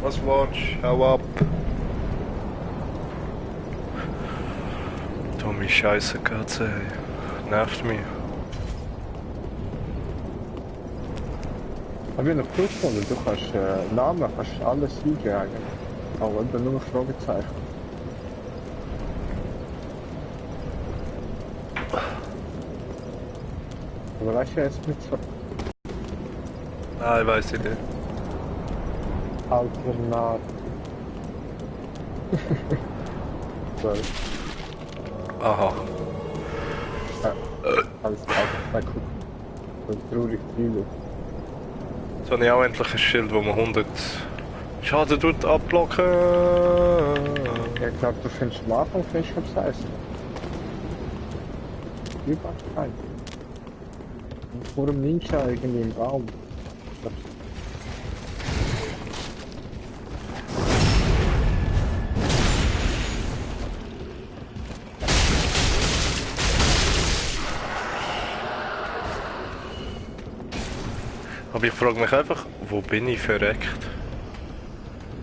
Was willst du? Hau ab. Dumme Scheiße, Katze, ey. Nervt mich. Hab ich noch cool gefunden, du kannst Namen, kannst alles eingeben eigentlich. Aber eben nur Fragezeichen. Aber weißt du jetzt mit so Nein, weiss ich nicht. Alternat. Sorry. Aha. Ja, alles klar. Mal gucken. So traurig Trailer. Jetzt habe ich auch endlich ein Schild, wo man 100 Schaden tut abblocken. Ja, ich glaube, du findest am Anfang findest du das Eisen. Überall kein. Und vor dem Ninja irgendwie im Raum. Aber ich frage mich einfach, wo bin ich verreckt?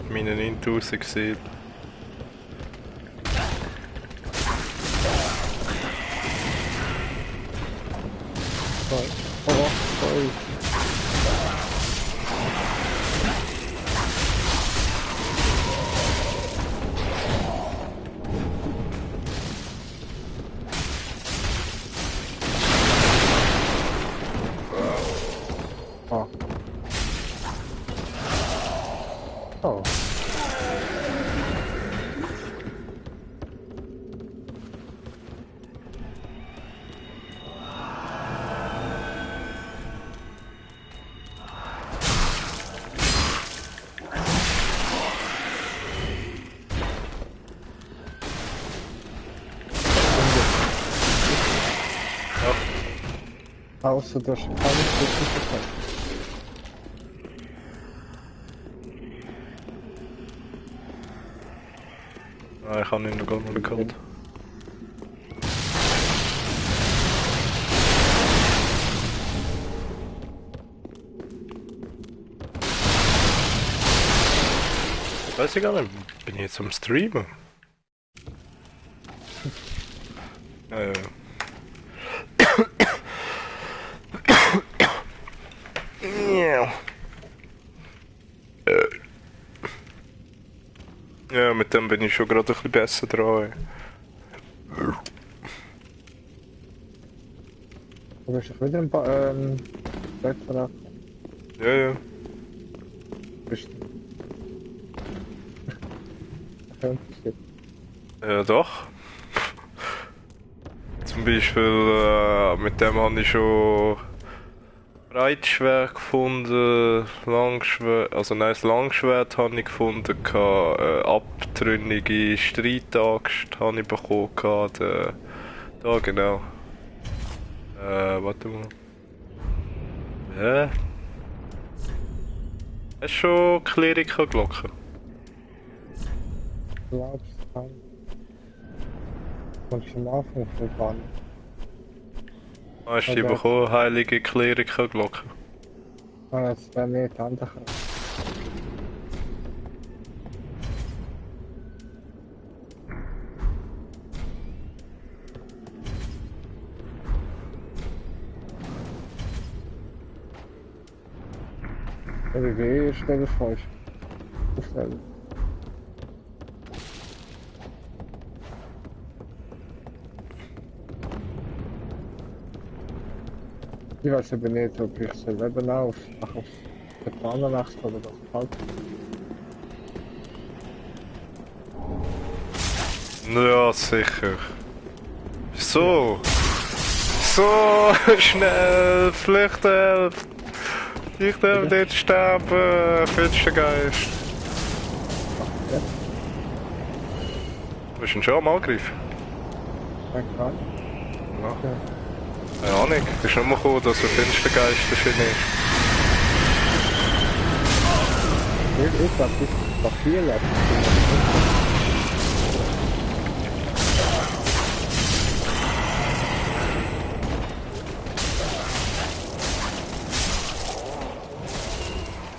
Meine 9000 gesehen. Oh, sorry. Oh. Oh. Außer das alles richtig verkauft. Ah, ich habe ihn noch gar nicht geholt. Weiß ich gar nicht, bin ich jetzt am Streamen? Ja. Ja, mit dem bin ich schon gerade ein bisschen besser dran. Du bist doch wieder ein Bett verraten. Ja, ja. Bist du? Ja, doch. Zum Beispiel, mit dem habe ich schon Breitschwert gefunden, Langschwert, also nein, das Langschwert habe ich gefunden, abtrünnige Streitaxt habe ich bekommen, da genau. Warte mal. Ja. Hast du schon Klerikerglocken? Glaubst du? Und am Anfang vorbei. Hast du die bekommen, heilige Klerikerglocken? Ah, das wäre nicht anders. Wie stelle ich falsch? Aufstellen. Ich weiß aber nicht, ob ich sie eben auf der Bahn wechseln oder das halt. Ja, sicher. So! So schnell! Flüchten! Ich darf nicht sterben! Finstergeist! Ja, Bist du denn schon am Angriff? klar. Ja. Ja. Keine Ahnung. Bist du nur gekommen, dass du Finstergeist ist? Ich glaube, das ist Papier lebt.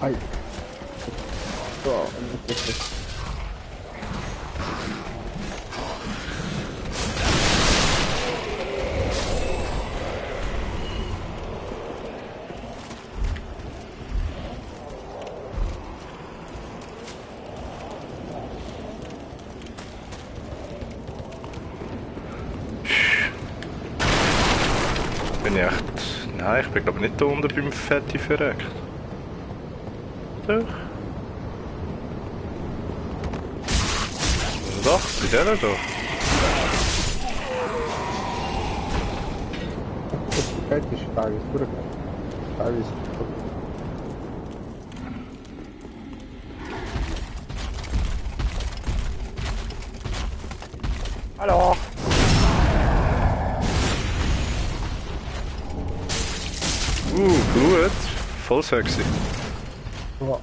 Ei. So, und das ist Bin ich echt... Nein, ich bin glaube nicht da unten beim Fetti verreckt. Doch. Also doch, bei denen doch. die fertig, Frage ist durch. Frage ist Hallo! Gut. Voll sexy. ja.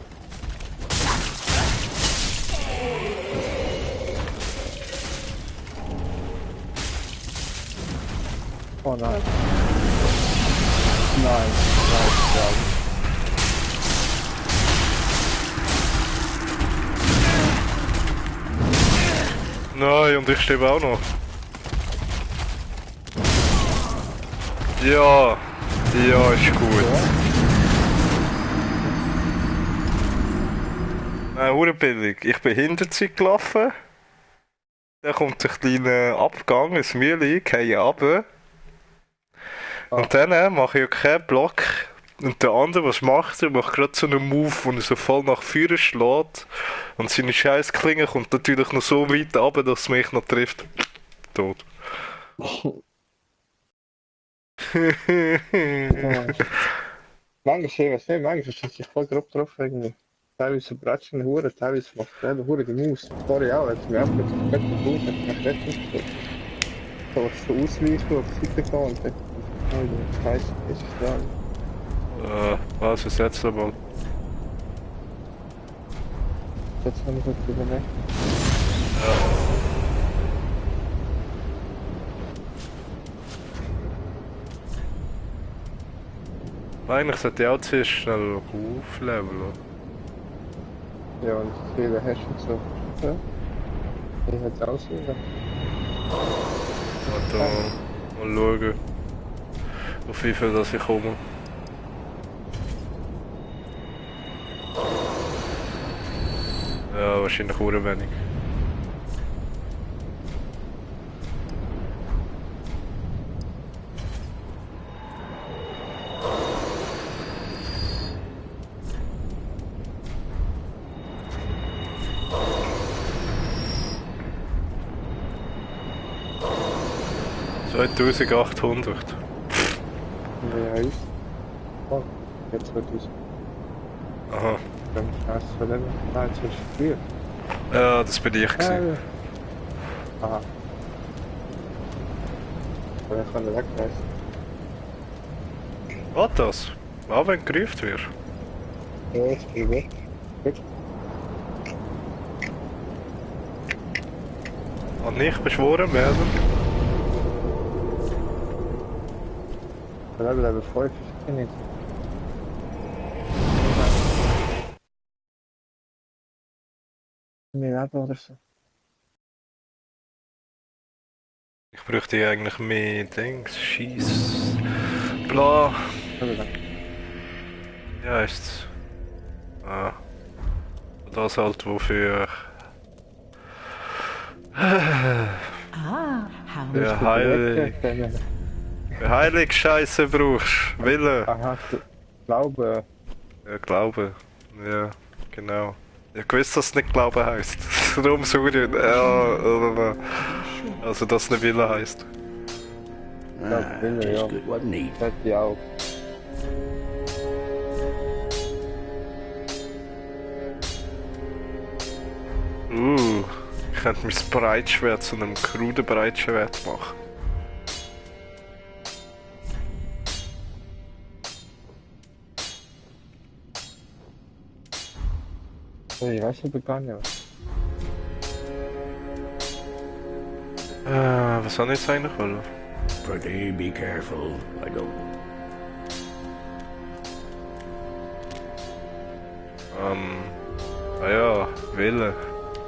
Oh nein. Nein, ja. Nein, und ich stehe auch noch. Ja, ist gut. Nein, hure billig. Ich bin hinter sie gelaufen. Dann kommt ein kleiner Abgang, ein Mühle, gehe runter. Und dann mache ich ja keinen Block. Und der andere, was macht er? Macht gerade so einen Move, wo er so voll nach vorne schlägt. Und seine scheiß Klinge kommt natürlich noch so weit runter, dass es mich noch trifft. Tot. Manchmal sehen wir es nicht, manchmal ist sich voll grob drauf irgendwie. Teilweise bratschen Hure, teilweise macht der Hure die Maus. Vorher auch, als wir abgeht, hat die Maus, hat mich letztens so ausweichen, auf die Seite gehen und dann, ich weiss, ist es da. Was ist jetzt aber? Jetzt habe ich gut überlegt. Eigentlich sollte ich auch zuerst schnell aufleveln. Ja, und viele hast du so. Ja. Ich hätte es aussehen. Warte mal schauen, auf wie viel das ich komme. Ja, wahrscheinlich sehr wenig. So 2800. Ja, ist. Oh, jetzt wird es. Aha. Dann hast du verletzt. Nein, jetzt ist es früher. Ja, das bin ich gewesen. Aha. Aber ich kann nicht wegreißen. Was das? Auch wenn gerufen wird? Ja, jetzt bin ich weg. Gut. Und nicht beschworen werden? Level 5 ist nicht. Mehr Leben oder so. Ich bräuchte eigentlich mehr Dings, Scheiss. Bla. Ja, ist. Ah. Das halt wofür. Der heilig Scheiße brauchst. Wille. Aha, Glaube. Ja, Glaube. Ja, genau. Ich wusste, dass es nicht Glaube heisst. Darum sorry. Ja, also, dass es nicht Wille heisst. Ja, Wille, ja. Good, wasn't he? Das hätte ich auch. Ich könnte mein Breitschwert zu einem kruden Breitschwert machen. Ich weiß nicht, gar nicht. Was soll ich jetzt eigentlich wollen? Pretty, be careful. I don't. Ah ja, Wille.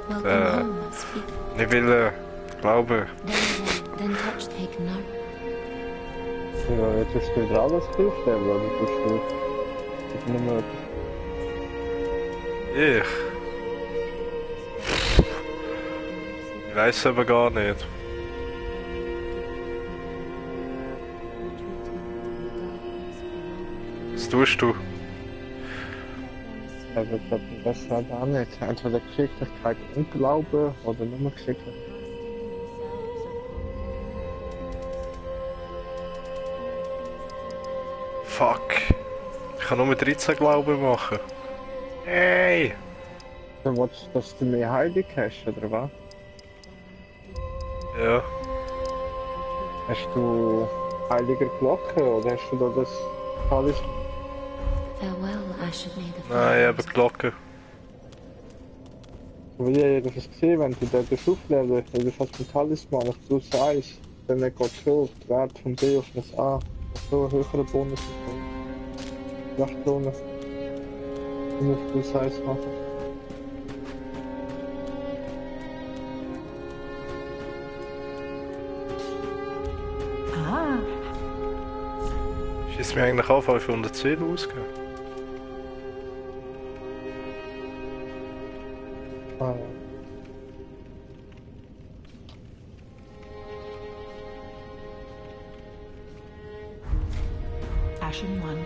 Welcome home, speak. Nicht Wille, Glaube. Then touch take no. Ja, jetzt hast du wieder alles aufstellen, oder tust du nur noch etwas? Ich? Ich weiß aber gar nicht. Was tust du? Also ich glaube, das halt auch nicht. Entweder Geschicklichkeit und Glaube oder nur Geschicklichkeit. Fuck. Ich kann nur mit 13 Glauben machen. Hey! Du willst, dass du mehr Heilig hast, oder was? Ja. Hast du heilige Glocke oder hast du da das alles? Farewell, I should need the Nein, eben Glocke. Wie ich das gesehen, wenn du da das aufleben, weil du hast mit Talisman auf plus 1, dann geht schon der Wert von B auf das A. So ein höherer Bonus bekommen. 8 Kronen. Und auf plus 1 machen. Schießt mir eigentlich auch 510 ausgeben. Ah, ja. Ashen one.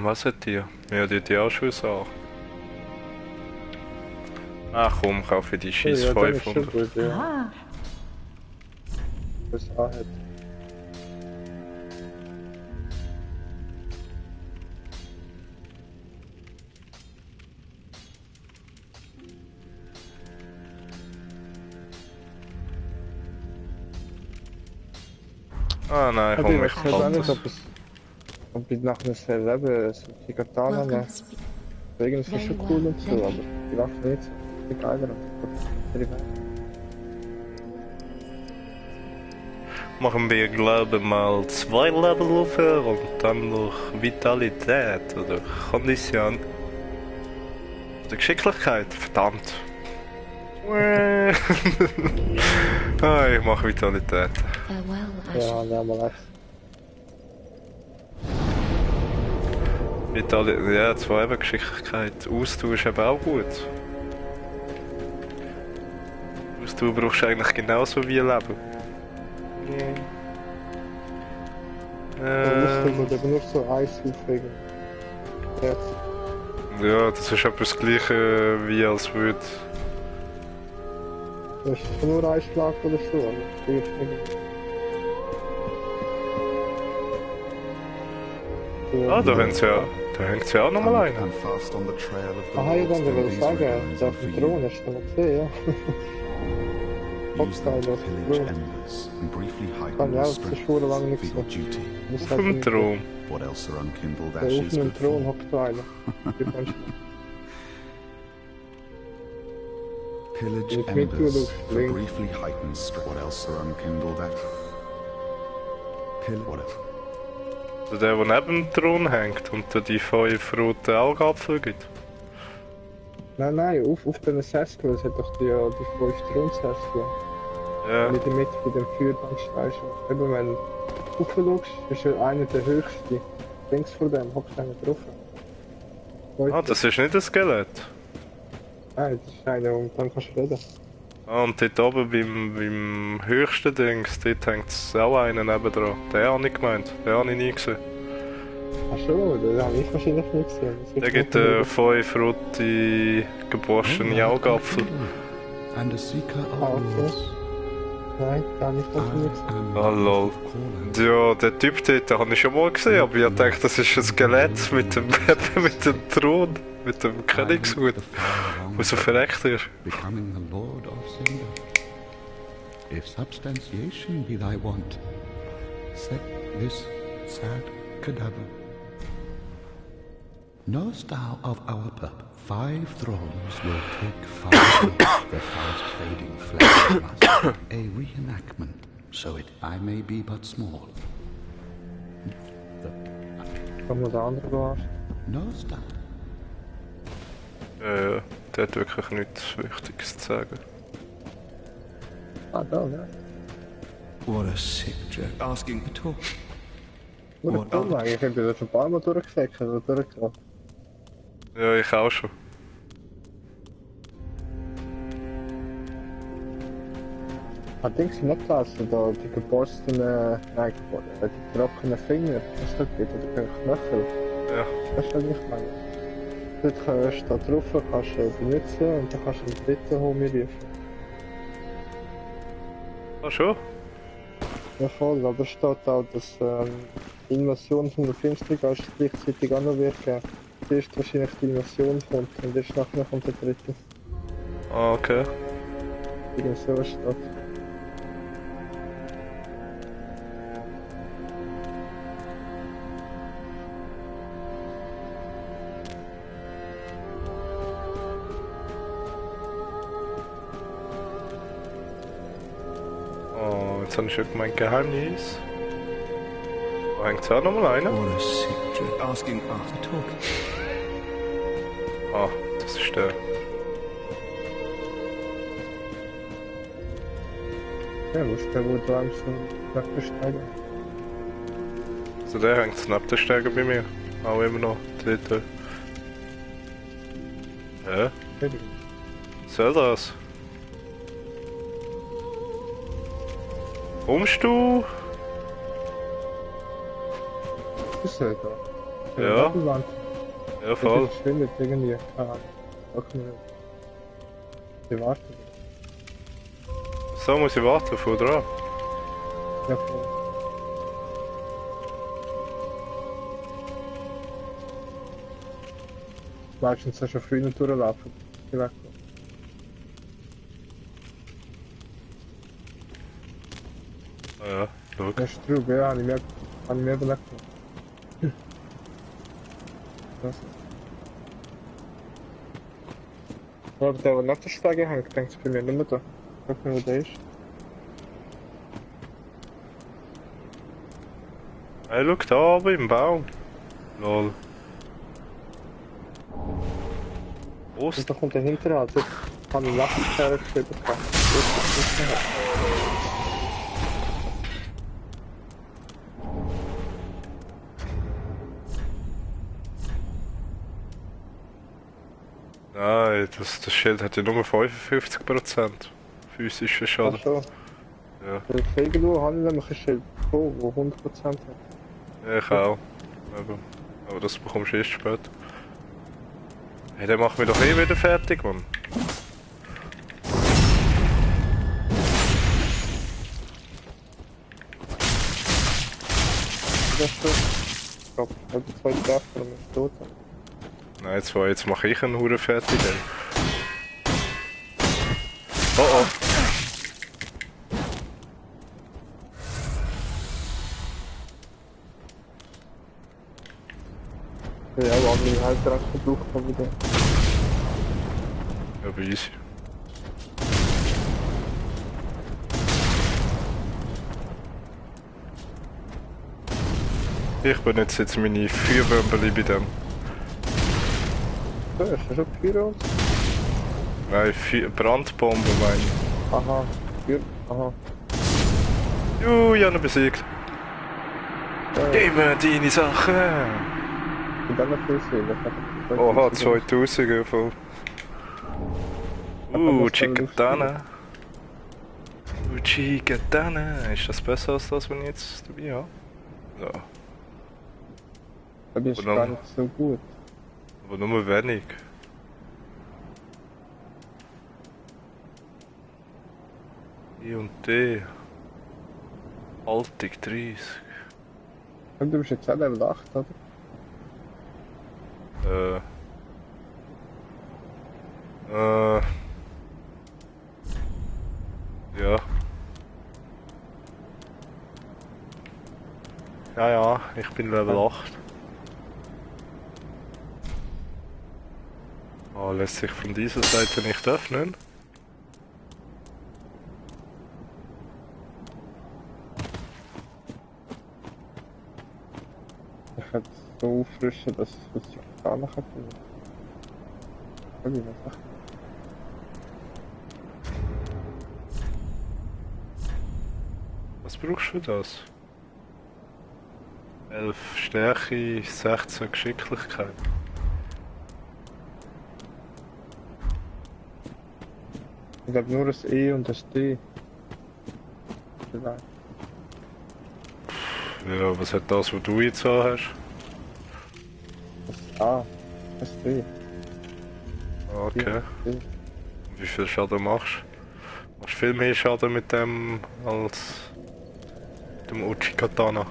Was hat die? Ja, die auch schon Sachen. Ach komm, kaufe ich die Scheiß Ja, dann ist schon 500. gut, ja. Ah, Das A hat. Ah nein, Ich komm, weiß ich halt auch nicht, kann ob ich nach einem Leben so die Katana welcome nehmen. to speak. Irgendwie ist schon cool und so, aber vielleicht nicht. Die geiler. Machen wir, glaube ich, mal 2 Level auf und dann noch Vitalität oder Kondition. Oder Geschicklichkeit, verdammt. Ah, ich mache Vitalität. Farewell, I Ja, should. nehmen wir Vitalität, ja, 2 eben Geschicklichkeit. Austausch eben auch gut. Austausch brauchst du eigentlich genauso wie Leben. Da musst du aber nur so Eis aufregen. Jetzt. Ja, das ist etwas Gleiche wie als würde. Das ist nur ein Schlag oder so, aber du wirst nicht. Ah, da hängt ja, da hängt's ja auch nochmal And einer. fast on the trail of the Aha, ja, Lord's dann will ich these sagen, ruins der are for auf dem you. Thron hast du noch gesehen, ja. Use them to Hauptteil auf dem pillage Thron. embers and briefly heighten Kann ja your auch strength schon lange for nichts your mehr. duty. Muss Auf halt dem nicht- Thron. What else are unkindled Der ashes auf einem good Thron for? hockt einer. Du kannst Pillage Mit mir embers tun, for Link. briefly heighten strength. What else are unkindled ashes? What else? Also der neben dem Thron hängt und dir die 5 roten Augapfel gibt. Nein, auf den Sesseln, es hat doch die 5 Thronsesseln. Ja. Nicht in der Mitte bei dem Feuerbank stehst du. Eben wenn du raufschaust, ist ja einer der höchsten. Links vor dem hockst du einer drauf. Ah, das ist nicht ein Skelett. Nein, das ist einer und dann kannst du reden. Ah, und dort oben beim höchsten Dings, dort hängt auch einer nebendran. Den habe ich gemeint, den habe ich nie gesehen. Ach so, das habe ich wahrscheinlich nicht gesehen. Das Der ist gibt nicht 5 rote geborstene Augapfel. And a seeker Ah, of okay. lords. Nein, da habe ich I wahrscheinlich nicht gesehen. am Ah, lol. Caller. Ja, der Typ dort, den habe ich schon mal gesehen, aber ich dachte, das ist ein Skelett mit dem, mit dem Thron, mit dem Königshut, der so verreckt ist. Becoming the Lord of Cinder. If substantiation be thy want, set this sad cadaver. Knowest thou of our purpose? 5 thrones will take 5 days. The fast fading flesh must a reenactment, so it I may be but small. kann man den anderen lassen. knows that. Der hat wirklich nichts Wichtiges zu sagen. Ah, da, ja. What a sick jerk. Asking for talk. Oder dumm eigentlich, ich bin da schon ein paar Mal durchgesägt oder durchgelaufen. Ja, ich auch schon. Hat Dings nicht gelesen, da die geborstenen, nein, die trockenen Finger, was da geht, oder Knöchel. Ja. Das ist was ich meine. Dort kannst du da drauf kannst du benutzen und dann kannst du den dritten Homie rufen. Ah, schon? Ja voll, aber steht auch, dass die Invasion von der Finstergas gleichzeitig auch noch wird geben. Zuerst wahrscheinlich die Invasion kommt und erst nachher kommt der dritte. Ah, okay. Irgend so steht. Oh, jetzt habe ich schon gemeint Geheimnis. Da hängt es auch nochmal einer. What a sick jerk. Asking for talk. Ah, das ist der. Ja, wo ist der, wo du einem so wegbesteigen? Also der hängt neben der Stege bei mir. Auch immer noch. Dritte. Hä? Was soll das? Kommst du? Ist er da? Ja. Doppelwand. Ja, voll. Das verschwindet irgendwie. Keine Ahnung. Sag mir nicht. Die warten. So muss ich warten, vor dran. Ja, voll. Meistens hast du schon früher durchlaufen. Die wegkommen. Ah ja, schau. Das ist true, ja, habe ich mir überlegt. Was? Aber der nach der Stege hängt, denkt bei mir nicht mehr da. Sag mir, wo der ist. Hey, schau da oben im Baum. Lol. Und Ost. da kommt der hinterher, also kann ich Lappenschere geschrieben. Nein, das Schild hat ja nur 55% physischen Ach Schaden. so. Ja, Irgendwo habe ich nämlich ein Schild bekommen, wo 100% hat. ja, ich auch. Aber das bekommst du erst später. Hey, der macht mich doch eh wieder fertig, Mann. Das ist so. Ich glaube, ich habe zwei Treffer und ist tot. Nein, jetzt mache ich einen Hure fertig. Ey. Oh oh. Ja, aber andere halt direkt verbraucht haben wieder. Ja, aber easy. Ich benutze jetzt meine Feuerbomben bei dem. So, ist das schon Feuer und? Nein, Brandbomben meine ich. Aha, Feuer, aha. Ich habe ihn besiegt. Gib mir deine Sachen! Ich kann nicht viel sehen. Oha, 2000 voll. Chicatana. Chicatana. Ist das besser als das, was ich jetzt dabei habe? Ja, Aber ist Oder- gar nicht so gut. aber nur wenig. I und D. Altig 30. Und du bist jetzt auch Level 8, oder? Äh. Äh. Ja. Ja, ich bin Level 8. Oh, lässt sich von dieser Seite nicht öffnen. Ich kann es so auffrischen, dass es sich gar nicht tun kann. Ich weiß nicht. Was brauchst du für das? 11 Stärke, 16 Geschicklichkeit. Ich habe nur ein E und ein D. Vielleicht. Ja, was hat das, was du jetzt an hast? Das A. Ein D. Okay. D. Wie viel Schaden machst du? Machst du viel mehr Schaden mit dem als dem Uchi-Katana?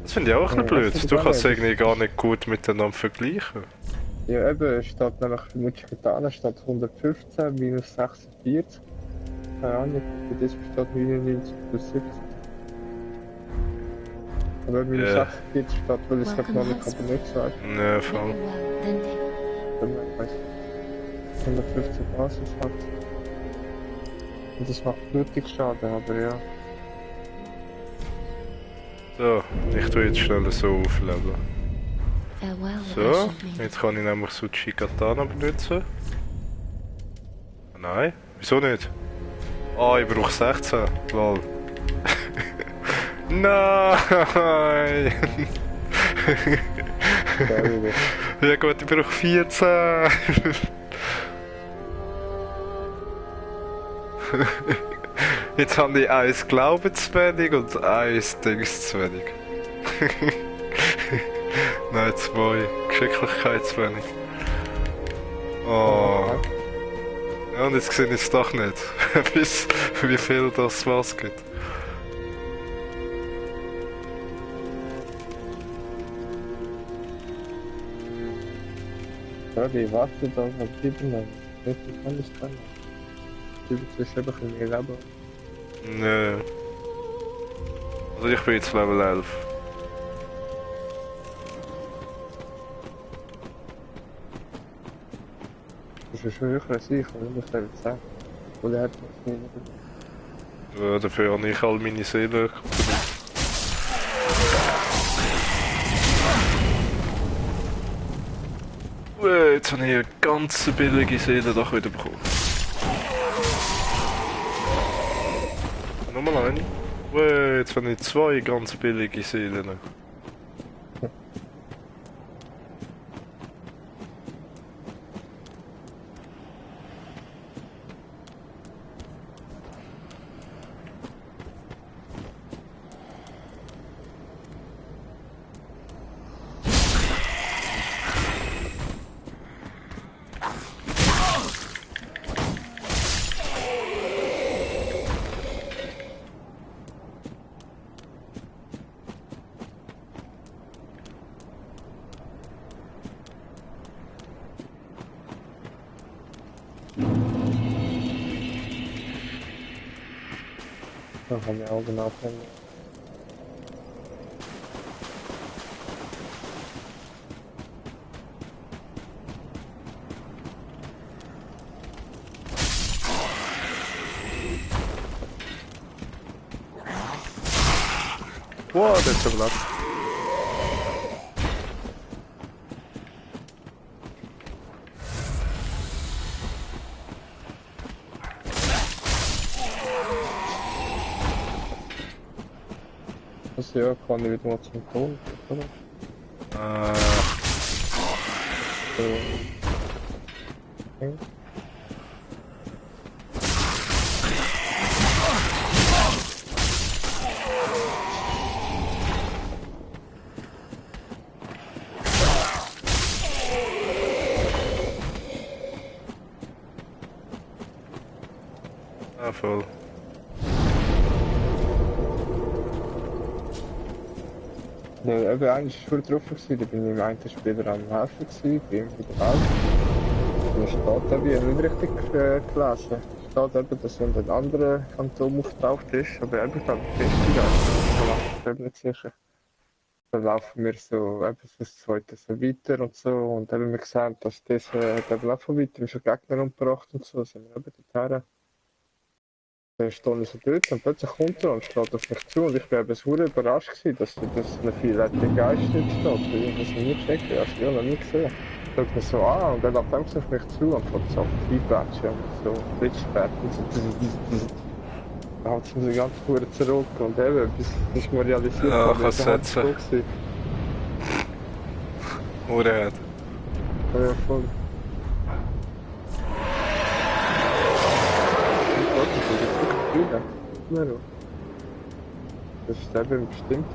Das finde ich auch ein bisschen Ja, das blöd. finde Du ich auch kannst es nicht. irgendwie gar nicht gut miteinander vergleichen. Ja, eben, steht nämlich für Mutschikatana steht 115 minus 46. Keine Ahnung, für das steht 99 plus 70. Aber minus Ja. 46 steht, weil es glaube noch nicht aber nicht gesagt. Ne, Very voll. well, then take. Wenn man weiß. 115 Basis hat. Und das macht blutig Schaden, aber ja. So, ich tue jetzt schnell so aufleveln. Farewell, I So, should make. jetzt kann ich nämlich so Uchi-Katana benutzen. Nein, wieso nicht? Ah, ich brauche 16. Lol. Nein! Sorry, Ja gut, ich brauche 14. Jetzt habe ich eins Glauben zu wenig und eins Dings zu wenig. Nein, 2. Geschicklichkeit zu wenig. Oh. Ja, und jetzt sehe ich es doch nicht, wie viel das was gibt. sorry, warte da, was gibt man? Ich kann nicht dran. Du bist einfach in mir Leben. Nö. Also ich bin jetzt Level 11. Das ist schon höher als ich, und ich muss Level 10. Und er hat das nicht. Ja, dafür habe ich all meine Seelen benutzt. Jetzt habe ich eine ganz billige Seele doch wieder bekommen. Nochmal eine. Jetzt habe ich 2 ganz billige Seelen. Dann kann ich Augen aufhängen. Wow, das ist aber Das ja, kann ich wieder mal zum Ton, oder? So. Okay. voll. Ja, eben, eigentlich war ich drauf, da bin ich im einen Spieler am Helfen gewesen, bin ihm wieder raus. Und steht eben, ich habe nicht richtig gelesen. Steht eben, dass ein anderer Phantom auftaucht ist, aber eben, ich glaube, festiger. Ich bin nicht sicher. Dann laufen wir so, eben, das zweite so weiter und so, und eben, wir sehen, dass das, eben auch von weitem schon Gegner umgebracht und so, sind wir eben dorthin. Dann stand ich so dort und plötzlich kommt er und steht auf mich zu und ich bin eben so überrascht gewesen, dass ein violetter Geist dort steht. Ich habe das nie gecheckt, ich habe es ja noch nie gesehen. Schaut mich so an und dann ab dem auf mich zu und fängt so reinplatschen und so Blitzsperrt und so. Da hat es mir ganz gut zurück und eben, bis ich mal realisiert Ja, habe, kannst dass er setzen. so gewesen. Urhead. Ja, voll. Ich wollte das jetzt nicht fühlen. Das ist eben bestimmt.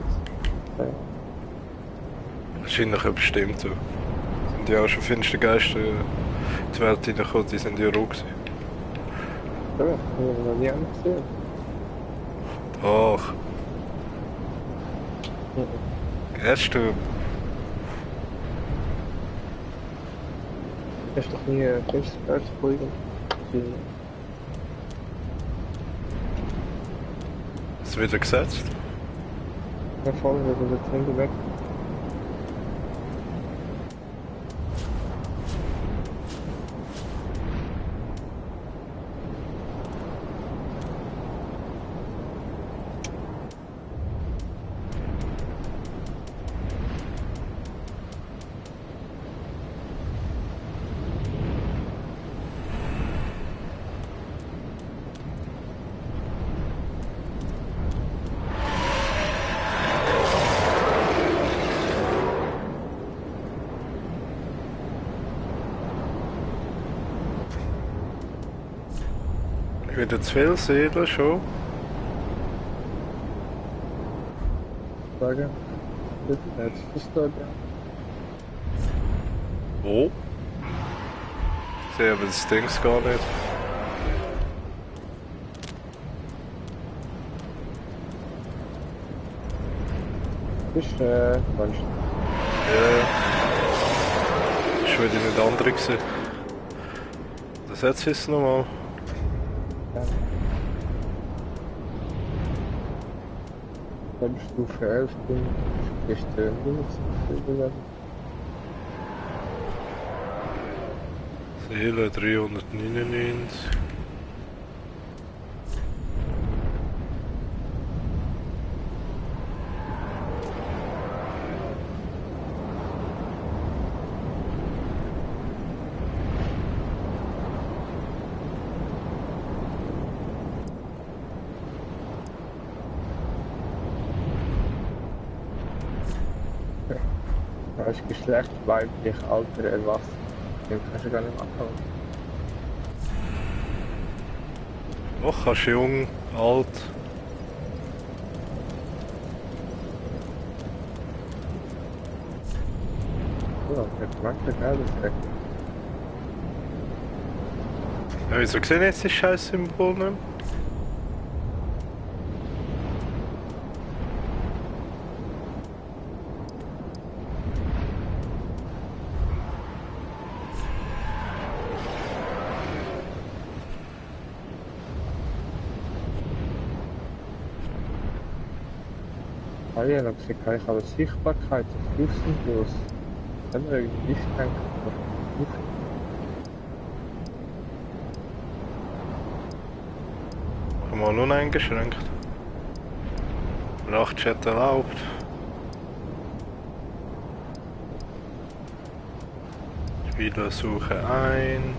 Ja. Wahrscheinlich bestimmt so. Sind ja auch schon finster Geister in die Welt reingekommen, die sind ja roh gewesen. Ja, ich habe noch nie einen gesehen. Doch, gestern. Hast du doch nie Festgeld gefunden? Ist wieder gesetzt. Ja, voll, wir sind jetzt hinten weg. Wieder zu viel Seelen schon. Sagen. Bitte, jetzt ist da, ja. Wo? Ich sehe aber das Ding gar nicht. Ist, meinst du? Ja. Das war wieder nicht andere gewesen. Das jetzt ist es nochmal. Ja. Dann Stufe 11 bin ich der Minus. Seele 399. Da ist Geschlecht, weiblich, Alter, erwachsen. Den kannst du gar nicht machen. Doch, kannst du jung, alt. Ja, jetzt mag ich geil, das Recht. Ja, wieso gesehen jetzt das scheiß Symbol nicht mehr? Ah ja, dann kann ich aber Sichtbarkeit auf Außen bloß. Dann irgendwie einschränken. Mal uneingeschränkt. Nachtchat erlaubt. Spieler suche ein.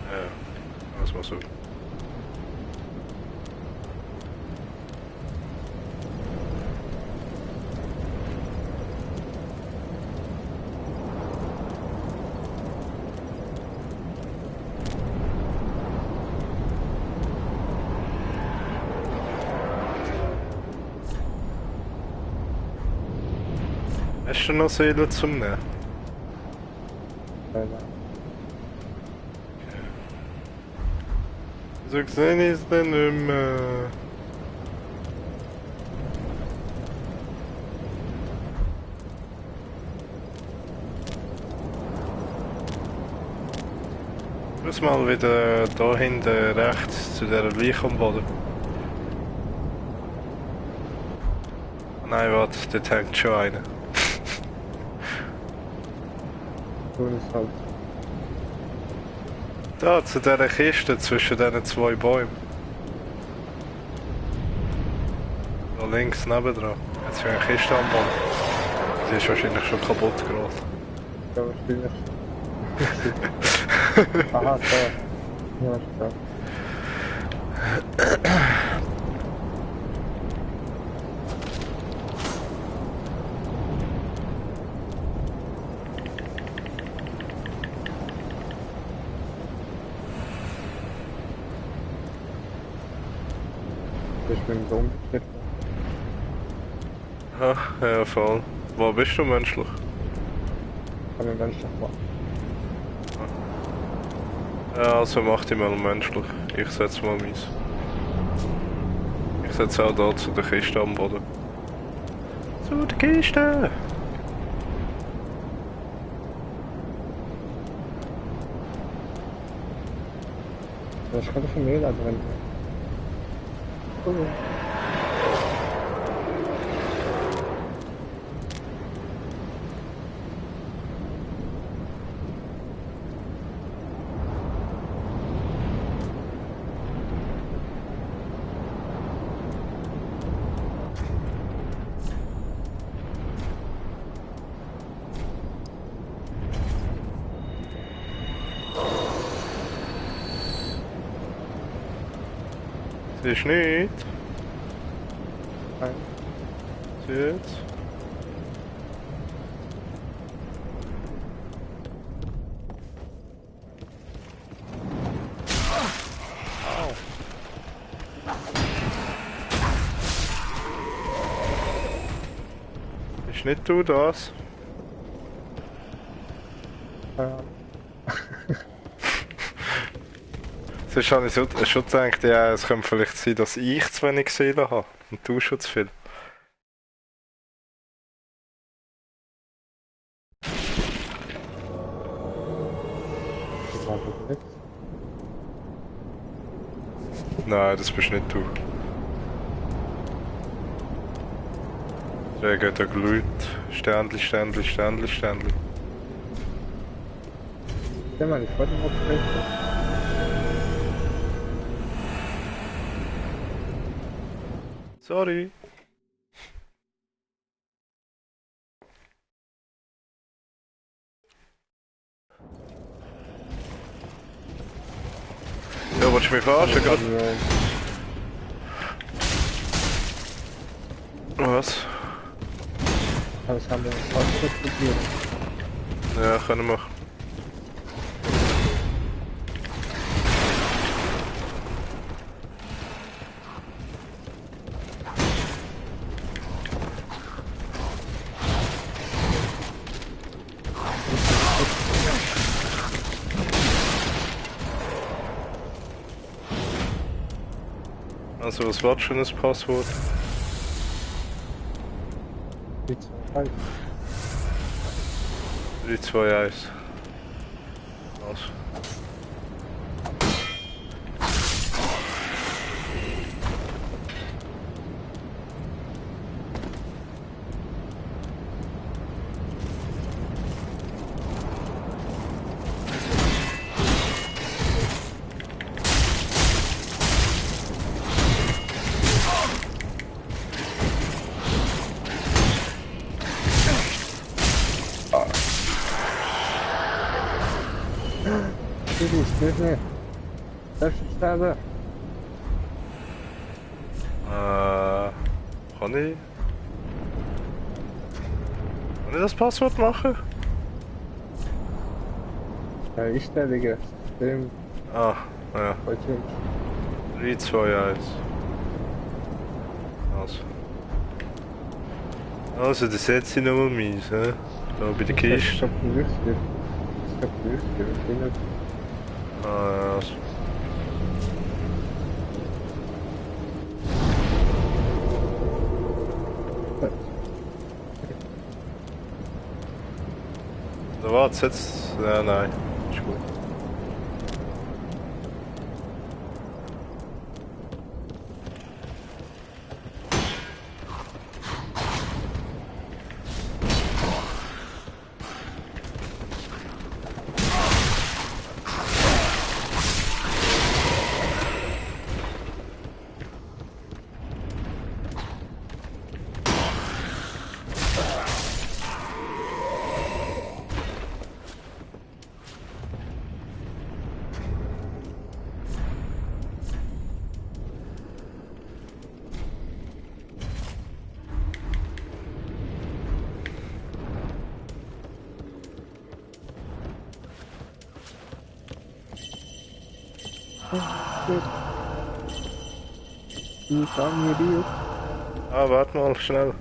Ja, lass mal so. Hast du noch Seelen zum Nehmen? So gesehen ist dann nicht mehr. Muss mal wieder da hinten rechts zu der Leiche am Boden. Nein, warte, dort hängt schon einer. So ist halt. Da, zu dieser Kiste zwischen diesen zwei Bäumen. Da links nebendran. Jetzt ist eine Kiste am Boden. Die ist wahrscheinlich schon kaputt gerade. Ja, wahrscheinlich. Aha, da. Ja, ist da. Das ist mit dem Dom beschriftet. Ja, voll. Wo bist du menschlich? Kann man menschlich machen. Ja, also mach die mal menschlich. Ich setz mal meins. Ich setze auch da zu der Kiste am Boden. Zu der Kiste! Das kann ich Mehl drin. Cool. Siehst du nicht? Nein. Jetzt. Bist nicht du das? Ja. Sonst habe ich schon gedacht, ja, es könnte vielleicht sein, dass ich zu wenig Seelen habe und du schon zu viel. Das war das nicht. Nein, das bist nicht du. Der geht da glüht. Sternli, Sternli, Sternli, Sternli. Der meine ich vorhin noch sprechen. Sorry. Ja, willst du mich verarschen gerade? Was? Das haben wir fast probiert. Ja, können wir. Also, was war schon das Passwort? Die zwei. 3, 2, 1. Was? Du bist nicht. Das ist sterben. Kann ich? Kann ich das Passwort machen? Einstellungen. System. Ah, ja. Bei Change. 3, 2, 1. Also, das setze ich nochmal meins, hä? Da bei der Ich Kiste. hab den Lüfter. Ich hab den Lüfter. Ich bin nicht. Ah, ja. Also. Da warte, jetzt. Ja, nein. Ist gut. Gut. Die sagen mir die. Ah, warte mal, schnell.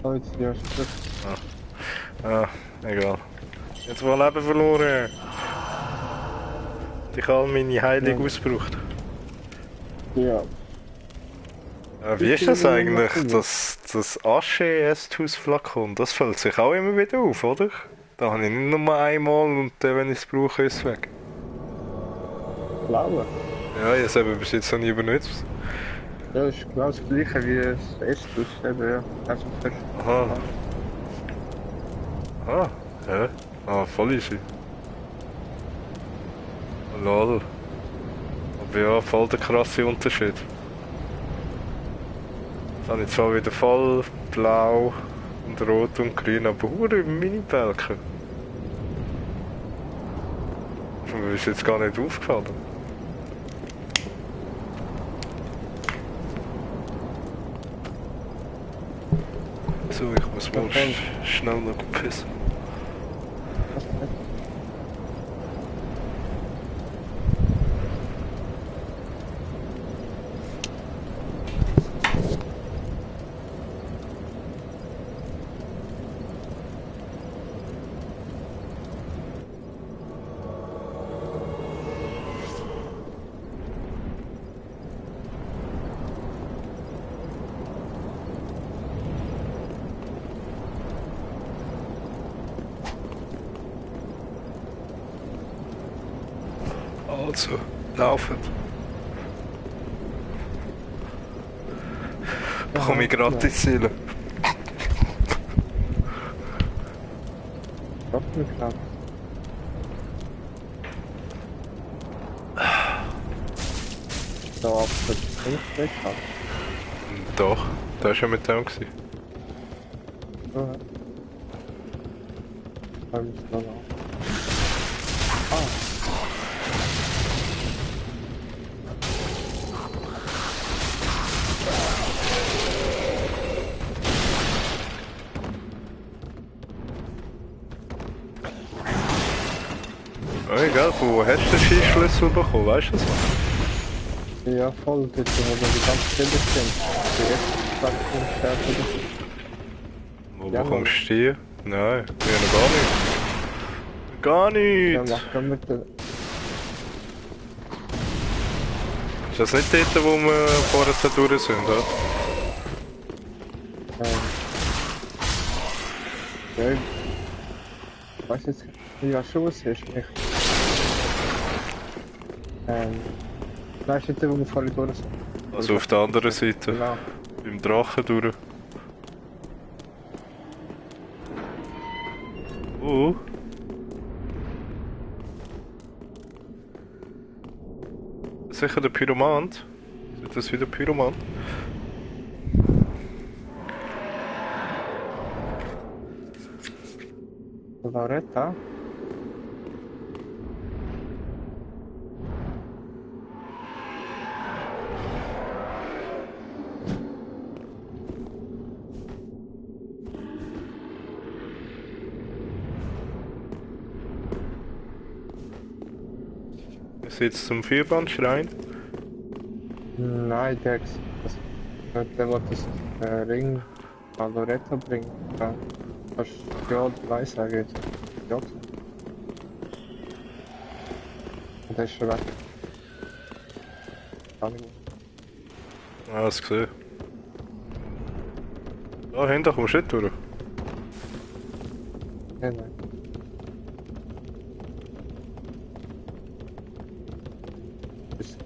Oh, jetzt ja, schon. Ah, egal. Jetzt mal Leben verloren. Ich habe meine Heilung ausgebraucht. Ja. Wie ist das eigentlich, das Asche-Estus-Flakon? Das fällt sich auch immer wieder auf, oder? Da habe ich nicht nur einmal und dann, wenn ich es brauche, ist es weg. Blaue. Ja, ich habe es eben bis jetzt noch nie benutzt. Ja, das ist genau das gleiche wie das Estus, eben, ja. Also für... Aha. Ah, ja. Ah, voll easy. Lol. Aber ja, voll der krasse Unterschied. Jetzt habe ich zwar wieder voll blau und rot und grün, aber hure Mini-Balken. Mir ist jetzt gar nicht aufgefallen. So, ich muss mal schnell noch pissen. Also, laufen. Bekomme ich gratis Ziele. Doch, mir klar. Da ab der nicht weg hat. Doch, der war schon mit dem. So, ja. Da muss da laufen. Oh, egal, wo hast du den Schießschlüssel bekommen, weißt du das noch? Ja, voll, dort wo wir die ganze Stelle sind. Die erste Plattform sterben. Wo Ja, bekommst du die? Nein, die haben gar nicht. Gar Ja, nicht! mach dann mit der... Ist das nicht dort, wo wir vorher so durch sind, oder? Ja, ich weiß jetzt nicht, schon was es ist. Weißt du nicht, wo wir vorhin durch sind? Also auf der anderen Seite, Genau. beim Drachen durch. Sicher der Pyromant? Ist das wieder Pyromant? Lauretta? Ist jetzt zum Vierbandschrein? Nein, der wollte das Ring an Loretta bringen. Ja. Kannst du ja oder nein sagen jetzt? Ja. Und der ist schon weg. Kann ich nicht. Ah, das gesehen. Da hinten kommst du nicht durch. Nein, nein. Bis-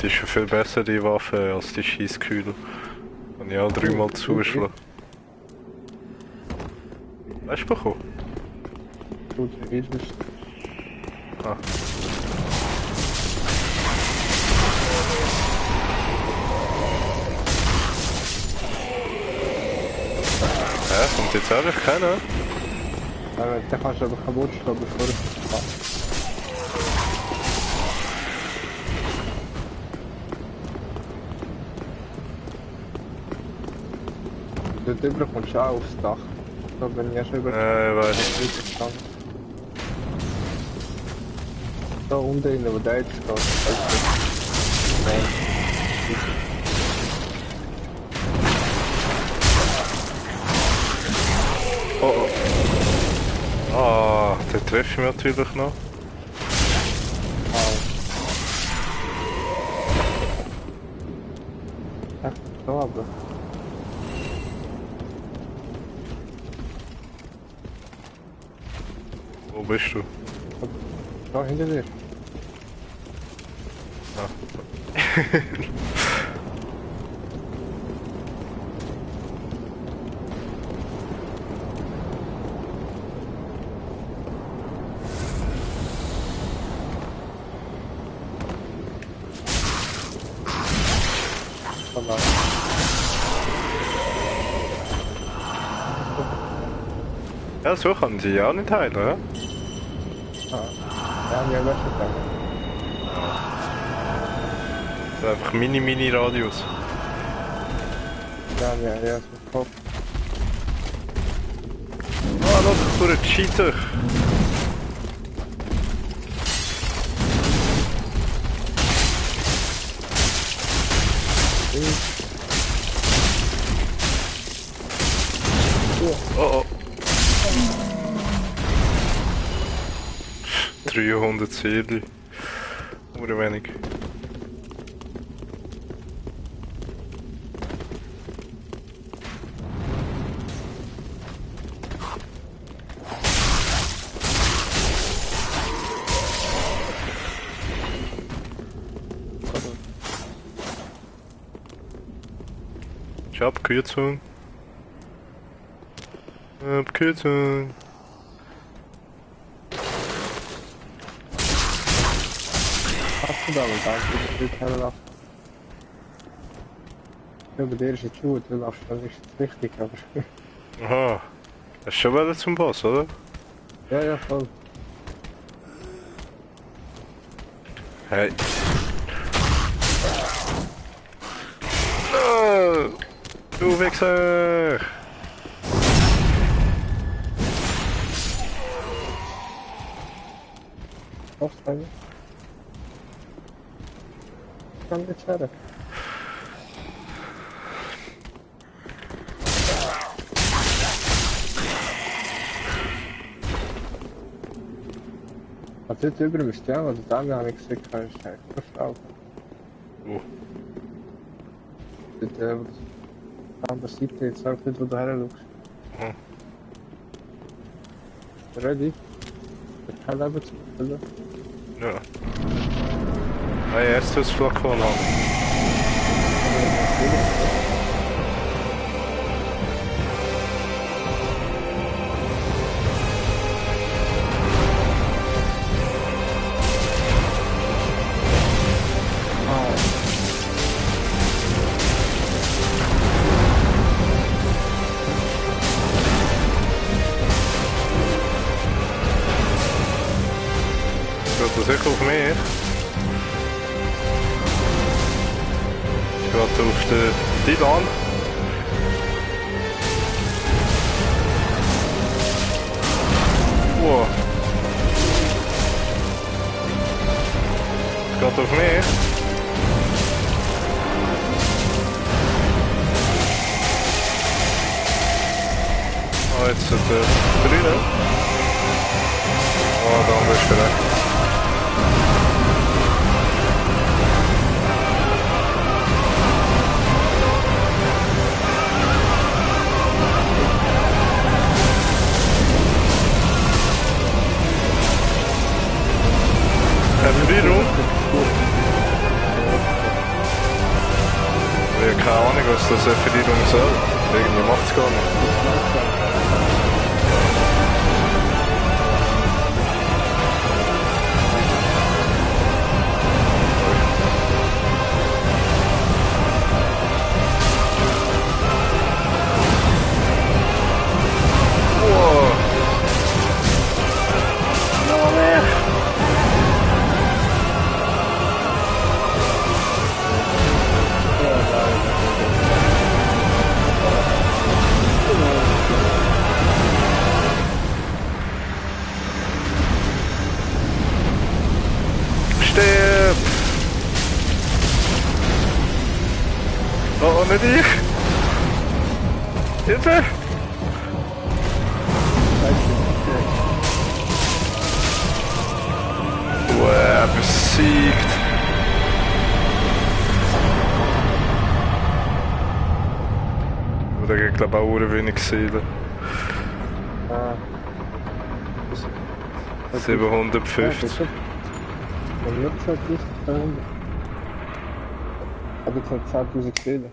Die ist schon viel besser, die Waffe, als die Schießkühler. Kann ich auch dreimal zuschlagen. Weißt du bekommen? Gut, wie ist es? Ah. Kommt jetzt einfach keiner? Aber der kannst du aber kaputt schlagen, bevor es passt. Dort drüber kommst du auch aufs Dach. Da bin ich ja schon über weiß ich. die gestanden. Da unten drin, wo der jetzt steht. Nein. Oh, oh. Ah, den treffe ich natürlich noch. Au. Ach, da aber. Wo bist du? Da hinter dir. Verdammt. Ja, so kann sie ja auch nicht heilen, oder? Ja, wir haben schon gegangen. Das ist einfach Mini-Radius. Ja, so Kopf. Ah, schau, durch den Cheater. Oh oh. 300 Seelen. Nur wenig. Abkürzung. Abkürzung. Hast du da was eigentlich? Ich will laufen. Ja, bei dir ist jetzt gut, du laufst, das ist jetzt wichtig, aber... Aha. Hast du schon wieder zum Boss, oder? ja, voll. Hey. Oh, du Wichser! Aufsteigen. Ich kann nicht schade. Was jetzt über mich stellen, also da habe ich gesehen, kann ich nicht verstauben. Oh. Bitte, an der Seite, jetzt sag nicht, wo du her schaust. Ready? Ich kann eben zu füllen. Ja. Hey, erst das Flakon haben. Geht das sicher auf mich? Geht auf den Dylan. Wow. Es geht auf mich. Ah, jetzt hat der Grüne. Ah, da bist du weg. Erfrierung? Ich habe keine Ahnung, was das Erfrierung soll. Irgendwie macht es gar nicht. Wow. Noch mehr. nicht ich! Hilfe! Wow, besiegt! Aber der geht glaube ich auch wenig Seelen. Ah. 750. Und nicht 2200. Aber jetzt hat 10.000 Seelen.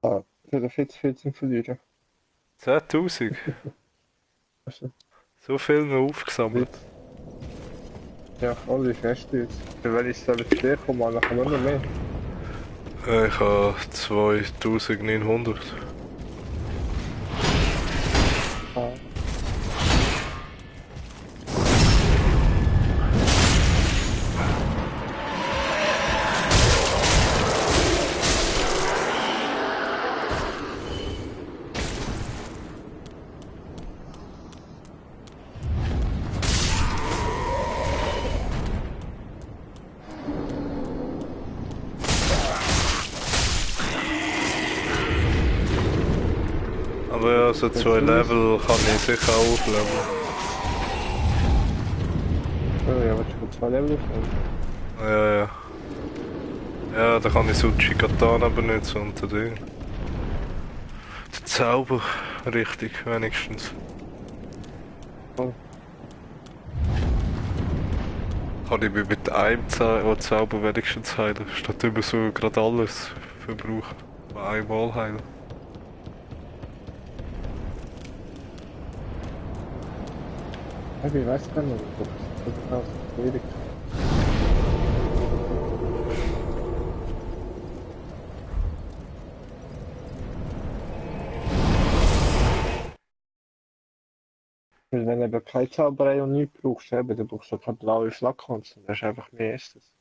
Ah, für den 14 verlieren. 10.000? Also, So viel noch aufgesammelt. ja, alle fest jetzt. Für welches soll es dir kommen? Dann kann man noch mehr. Ich habe 2900. Ah. Aber ja, so 2 Level kann ich sicher auch aufleveln. Oh ja, was für 2 Level aufnehmen? Ja, ja. Ja, da kann ich Suchi Katana benutzen und den Ding. Der Zauber, richtig, wenigstens. Oh. Kann ich mich mit einem Zauber wenigstens heilen, statt immer so gerade alles verbrauchen. Einmal heilen. Ich weiß gar nicht, ob das schwierig ist. Weil wenn du eben keine Zauberei und nichts brauchst, eben, dann brauchst du keine blaue Flakons, dann hast du einfach mehr Estes.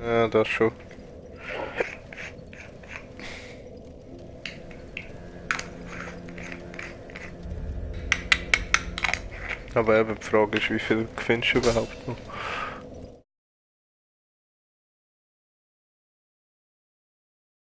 Ja, das schon. Aber eben die Frage ist, wie viel gewinnst du überhaupt noch?